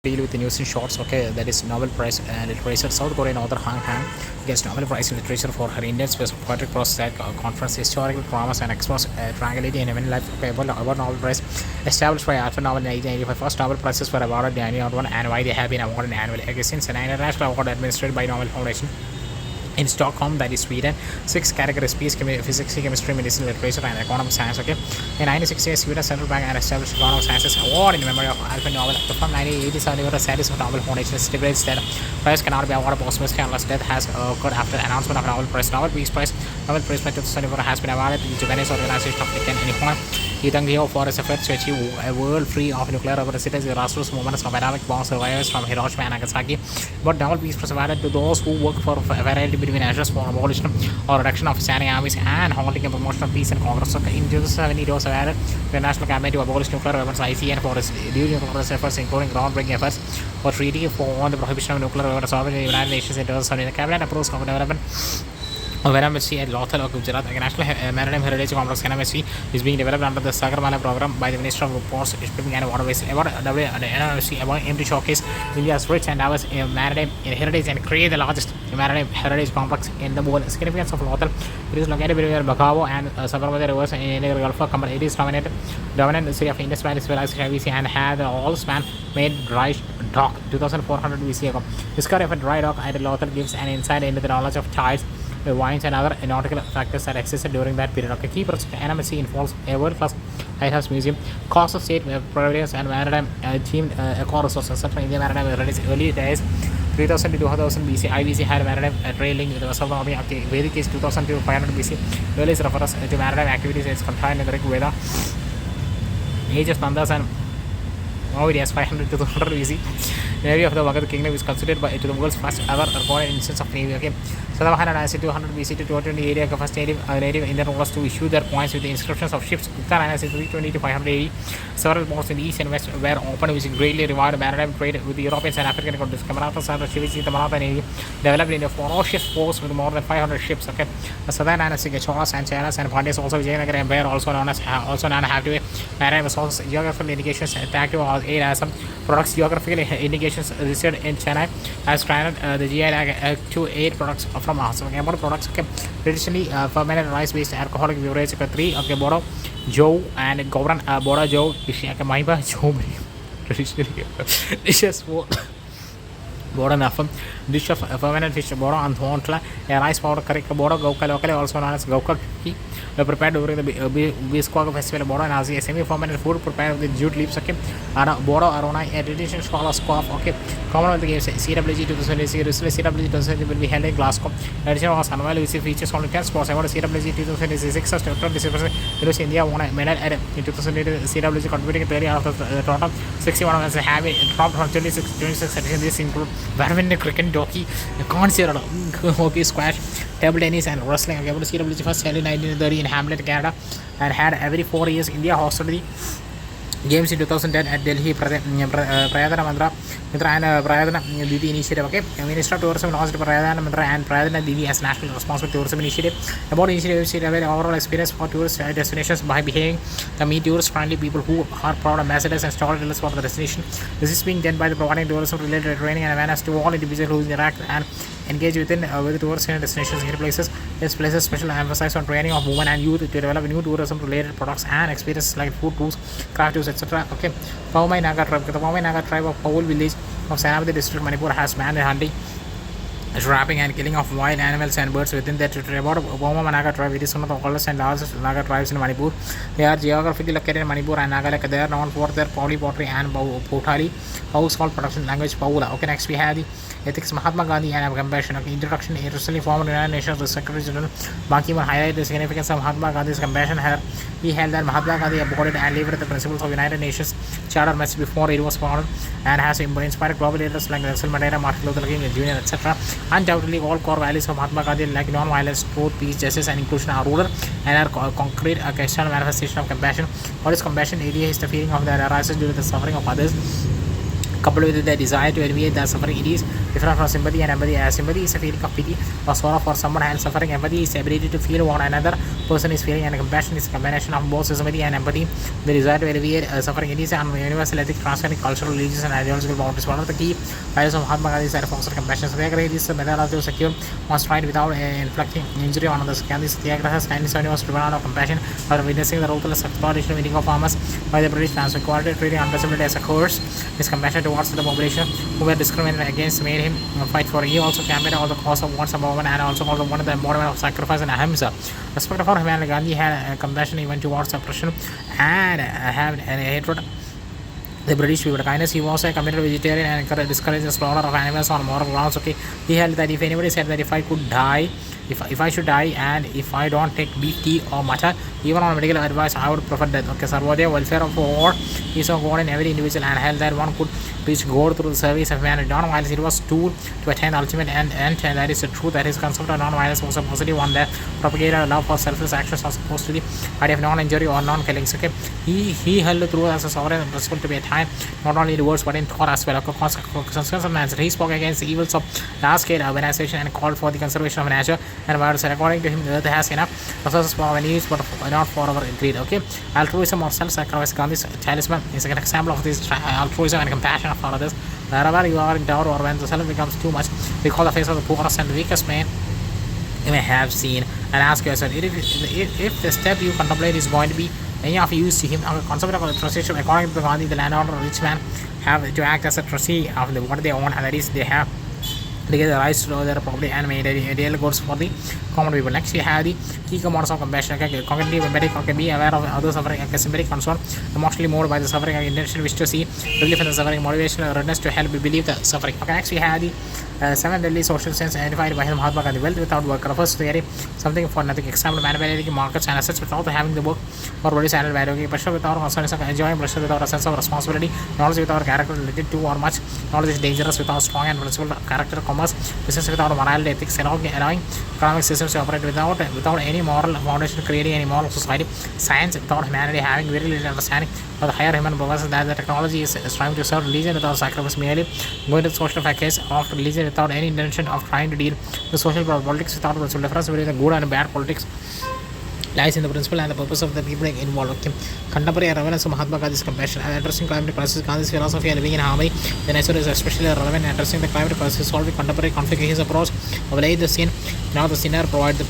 deal with the news in shorts. Okay, that is Nobel Prize literature. South Korean author Han Hang gets Nobel Prize in literature for her Indian space poetic process at conference historical dramas and explores triangulation in human life. Okay, about Nobel Prize established by Alfred Nobel in 1885. First Nobel Prizes were awarded annually and why they have been awarded annually. Okay, since an international award administered by Nobel Foundation in Stockholm, that is Sweden. 6 categories: peace, physics, chemistry, medicine, literature, and economic science. Okay, in 1968, Sweden Central Bank and established Economic Sciences Award in memory of Alfred Nobel. From 1987, the status of Nobel Foundation stipulates that prize cannot be awarded posthumously unless death has occurred after the announcement of Nobel Prize. Nobel Peace Prize, Nobel Prize 2024 has been awarded to the Japanese organization of Nikken Nihon Hitangyo for his efforts to achieve a world free of nuclear weapons. It is the grassroots movements of atomic bomb survivors from Hiroshima and Nagasaki. But Nobel Peace Prize awarded to those who work for variety between measures for abolition or reduction of standing armies and halting and promotion of peace and Congress. So in 2007, it was awarded to the National Campaign to Abolish Nuclear Weapons (ICN) for its duty Congress efforts, including groundbreaking efforts for treaty for the prohibition of nuclear weapons in the United Nations in 2007. The cabinet approves of development of NMSC at Lothal of Gujarat. The National Maritime Heritage Complex NMSC is being developed under the Sagarmala program by the Minister of Ports, Shipping and Waterways. About NMSC aim to showcase India's rich and diverse maritime heritage and create the largest maritime heritage complex in the world. Significance of Lothal: it is located between Baghavo and Sabarmati rivers in Indian Gulf of It is dominant city of Indus Valley civilization (IVC) and had all span made dry dock 2400 BC ago. Discovery of a dry dock at Lothal gives an insight into the knowledge of tides, wines, and other nautical factors that existed during that period. Okay, key project NMSC involves a world-class lighthouse museum, cost of state providers, and maritime themed eco resources. Central India Maritime in its early days, 3000 to 2000 BC, IVC had maritime trade link with the rest of the army. Okay, Vedic is 2000 to 500 BC. Earliest refers to maritime activities is contained in the Rig Veda. Age of Nandas and Maurya's 500 to 200 BC. Navy of the Magadha Kingdom is considered by to the world's first ever recorded instance of navy. Okay, Satavahan Dynasty 200 BC to 220 area the first native Indian rulers to issue their coins with the inscriptions of ships. Gupta Dynasty 320 to 500 AD. Several ports in the east and west were opened, which greatly revived maritime trade with the Europeans and African countries. Kamarathas and Shivaji the Maratha Navy developed into a ferocious force with more than 500 ships. Okay, the Southern Dynasty Cholas and Cheras and Pandyas, also Vijayanagar Empire, also known as have to be maritime resources. Geographical indications active aid as some products. Geographical indications listed in China has granted the GI tag to 8 products from us. Okay, about products. Okay, traditionally fermented rice-based alcoholic beverage. Okay, 3. Okay, Boro, Joe, and Govran Bora Joe. Okay, Maiba Joe. Traditionally dishes for Bora Nafam, dish of fermented fish, Bora and Thontla, a rice powder curry, Bora Gauka locally, also known as Gauka. Prepared during the Bisquaga festival. Bora and Asia, semi-fermented food prepared with jute leaves. Okay, Bora Arona, a traditional scholar squaff. Okay, Commonwealth Games, CWG 2026, CWG 2026 will be held in Glasgow. Addition was annual, which features only 10 sports. About CWG 2026, December, India won a medal at 2008 CWG, contributing 30 out of the total 61 events have dropped from 26 edition. This include badminton, cricket, hockey, hockey, squash, table tennis, and wrestling. Okay, CWG first held in 1930 in Hamlet, Canada, and had every 4 years. India hosted the games in 2010 at Delhi. Prayadana Mandra Mitra and Prayadana Didi initiative. Okay, Minister of Tourism launched Prayadana Mitra and Prayadana Didi as national responsible tourism initiative. About initiative, overall experience for tourist destinations by behaving to meet tourist friendly people who are proud ambassadors and storytellers for the destination. This is being done by the providing tourism related training and awareness to all individuals who interact and engage with tourists and destinations in places. This places special emphasis on training of women and youth to develop new tourism related products and experiences like food tours, craft tours, etc. Okay, Paumai Naga tribe. The Paumai Naga tribe of Paul village of Sanabadi district, Manipur has banned hunting, trapping, and killing of wild animals and birds within their territory. About Pauma Naga tribe, it is one of the oldest and largest Naga tribes in Manipur. They are geographically located in Manipur and Nagalek. They are known for their pottery and pottery household production language Paula. Okay, next we have the ethics. Mahatma Gandhi and compassion. Okay, introduction. A recently formed United Nations Secretary General Ban Ki-moon highlighted the significance of Mahatma Gandhi's compassion. Here, he held that Mahatma Gandhi embodied and lived the principles of United Nations Charter message before it was founded, and has inspired global leaders like Nelson Mandela, Martin Luther King Jr., etc. Undoubtedly, all core values of Mahatma Gandhi like non-violence, truth, peace, justice, and inclusion are rural and are concrete external manifestation of compassion. What is compassion? Idea is the feeling of that arises due to the suffering of others, coupled with the desire to alleviate their suffering. It is different from sympathy and empathy, as sympathy is a feeling of pity or sorrow for someone else suffering. Empathy is the ability to feel one another person is feeling, and compassion is a combination of both sympathy and empathy. The desire to alleviate suffering. It is an universal ethic transcending cultural, religious, and ideological boundaries. One of the key values of Mahatma Gandhi is that foster compassion. Satyagraha is a methodology to secure one's right without inflicting injury on others. Gandhi's Satyagraha's 1970 was driven out of compassion for witnessing the ruthless exploitation of Indigo farmers by the British trans equality, treating untouchability as a curse. His compassion towards the population who were discriminated against made him fight for it. He also campaigned on the cause of wants of women and also called one of the embodiment of sacrifice and ahimsa. Respect for humanity, Gandhi had compassion even towards oppression and had a hatred the British people. Kindness, he was a committed vegetarian and discouraged the slaughter of animals on moral grounds. Okay, he held that if anybody said that if I could die, if I should die and if I don't take beef tea or mutton, even on medical advice, I would prefer death. Okay, Sarvodaya, welfare of all is of God in every individual and held that one could reach God through the service of humanity. Non-violence, it was tool to attain the ultimate end, and that is the truth that his concept of non-violence was a positive one that propagated love for selfless actions as opposed to the idea of non-injury or non-killings. Okay, he held the truth as a sovereign principle to be attained not only in words but in thought as well. Okay, consequence of nature. He spoke against the evils of large-scale urbanization and called for the conservation of nature and biodiversity. According to him, the earth has enough resources for our needs but not for our greed. Okay, altruism or self-sacrifice. Gandhi's talisman is an example of this altruism and compassion for others. Wherever you are in doubt or when the self becomes too much, recall the face of the poorest and weakest man you may have seen and ask yourself if the step you contemplate is going to be any of use to him. A concept of trusteeship, according to Gandhi, the landowner or rich man have to act as a trustee of what they own, and that is they have to get the rights to their property and made ideal goals for the common people. Next, we have the key components of compassion. Okay, cognitive, empathic, okay, be aware of others' suffering, okay, sympathetic concern, emotionally moved by the suffering, okay, intention, wish to see relief in the suffering, motivation, readiness to help believe the suffering. Okay, next we have the 7 deadly social sins identified by Mahatma Gandhi. Wealth without work refers to theory something for nothing. Example, manipulating markets and assets without having the work or produce added value. Okay, pressure without concern of enjoying, pressure without a sense of responsibility, knowledge without character related to or much, knowledge is dangerous without strong and principled character, commerce, business without morality, ethics, allowing economic systems to operate without any moral foundation, creating any moral society, science without humanity having very little understanding of the higher human purpose, that the technology is striving to serve religion without sacrifice, merely going to the social factors of religion without any intention of trying to deal with social politics without the difference between the good and bad politics lies in the principle and the purpose of the people involved. Okay. Contemporary relevance of Mahatma Gandhi's compassion and addressing climate crisis. Gandhi's philosophy of living in harmony with nature is especially relevant in addressing the climate crisis, solving contemporary conflict. His approach of lay the scene, now the sinner provide the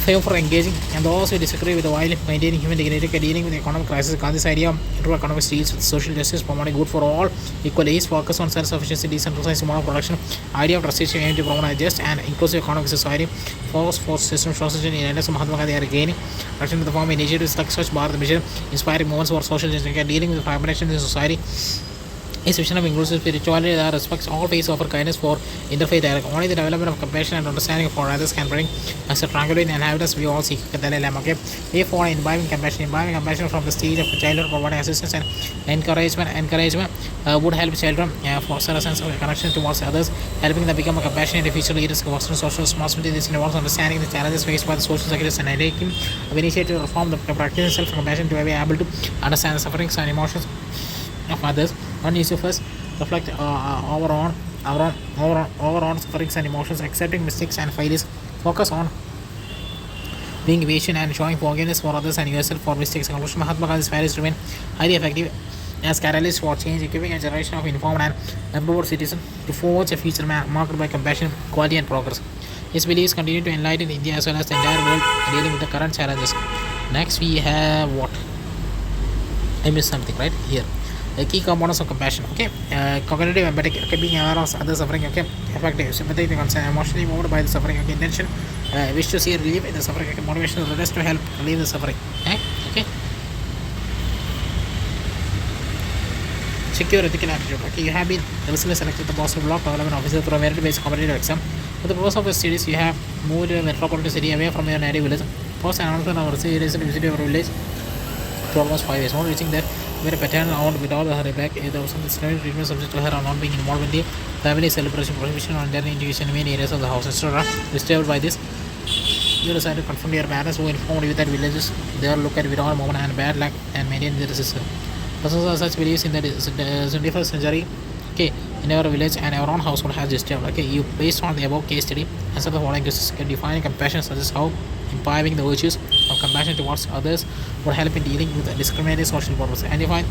frame for engaging and those who disagree with the while maintaining human dignity, dealing with the economic crisis. Gandhi's idea of economics deals with social justice, promoting good for all equally. His focus on self-sufficiency, decentralized mode of production, idea of trusteeship aim to promote a just and inclusive economic society, force for system social in endless. Mahatma Gandhi are gaining action to the form initiatives like Swachh Bharat Mission, inspiring movements for social justice, dealing with the fragmentation in society. His vision of inclusive spirituality that respects all faiths, offer kindness for interfaith dialogue. Only the development of compassion and understanding for others can bring us a tranquility and happiness we all seek. Dalai Lama. Okay. A4, imbibing compassion from the stage of childhood, providing assistance and encouragement. Would help children foster a sense of connection towards others, helping them become a compassionate future leaders, fostering social responsibility. This involves understanding the challenges faced by the social sectors and taking initiative to reform the practice self-compassion to be able to understand the sufferings and emotions of others. One needs to first reflect our own sufferings and emotions, accepting mistakes and failures, focus on being patient and showing forgiveness for others and yourself for mistakes. Conclusion: Mahatma Gandhi's values remain highly effective as catalysts for change, equipping a generation of informed and empowered citizens to forge a future marked by compassion, quality, and progress. His beliefs continue to enlighten India as well as the entire world dealing with the current challenges. Next, we have what? I missed something right here. The key components of compassion. Okay, cognitive, empathic, okay, being aware of others' suffering. Okay, effective, sympathetic, concern, emotionally moved by the suffering. Okay, intention, wish to see relief in the suffering. Okay, motivation, readiness to help relieve the suffering. Okay. Secure ethical attitude. Okay, you have been recently selected the Boston Block Development Officer through a merit-based competitive exam. For the purpose of your studies, you have moved to a metropolitan city away from your native village. First announcement of recently visited your village for almost 5 years. On reaching there, where a paternal aunt without her back, there was some discriminatory treatment subject to her not being involved in the family celebration, prohibition on their intuition in many areas of the house. Instead of disturbed by this, you decided to confront your parents who informed you that villages there look at without moment and bad luck and maintain their system. Persons of such beliefs in the 21st century, okay, in our village and our own household has disturbed. Okay, you based on the above case study, answer the following questions. Defining compassion such as how imbibing the virtues of compassion towards others would help in dealing with discriminating social problems. And if I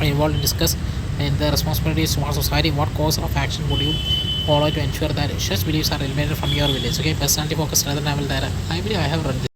are involved and discuss in the responsibilities towards society, what course of action would you follow to ensure that such beliefs are eliminated from your village? Okay, personality focused rather than I believe I have read this.